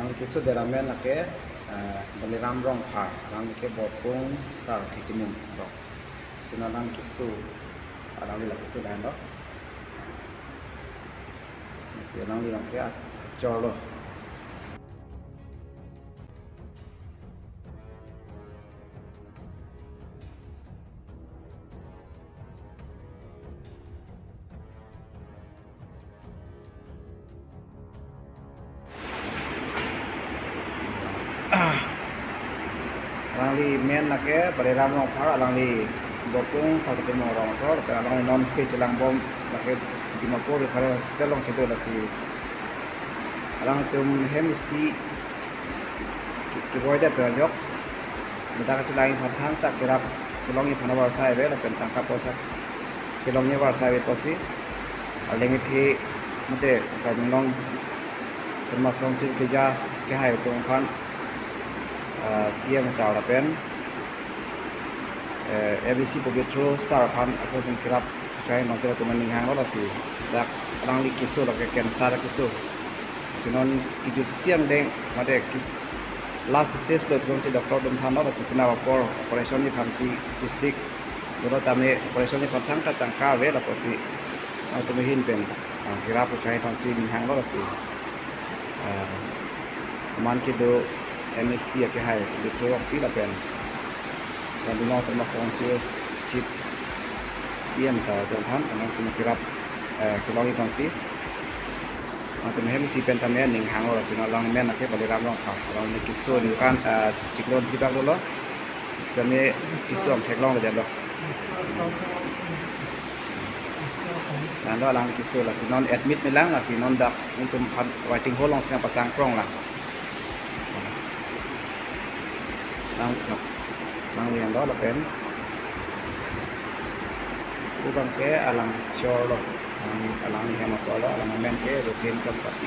alang kisu deramen lake baliram rong phar alang ke bopung sar hitimum rong sinalang kisu alang lak kisu dan do sinalang li lak ya cholo alang li men lake baliram rong phar alang li bopung sar hitimum rong so alang non se jelang bom lake Dimapur referral hospital long situ lasi alang tum hemisi kiboy da projok minta ka lain phathang tak kirap kilongi phanawar sai be la pen tangka posa kilongi war sai be posi alengi thi mate ka long termas council ke ja ke hai tung khan CM sa la pen ABC Pogitro sar khan aku kirap Cai masih tu mending hang lah sih. Dak orang li kisu lah ke cancer kisu. Sinon kijut siang deng, made kis last stage belum si doktor belum tahu lah sih. Kena wakor operation ni fancy kisik. Dulu kami operation ni pantang katang kawe lah pasti. Tu mehin pen. Kira aku cai fancy mending hang lah sih. Man kido MSc ke hai, betul waktu lah pen. Dan dulu termasuk konsil chip CM sa Tuhan anak tu kirap kilongi pansi atau mehem si pentamen ning hango la sina lang men ake bali ram long long ni kiso ni kan ciklon dibang dolo same kiso am theklong le jalo nando lang kiso la sinon admit ni lang la sinon dak untuk waiting hall long sina pasang krong lah lang ni ando la pen Ubang ke alang cholo alang ni hema solo alang men ke rutin kam sapi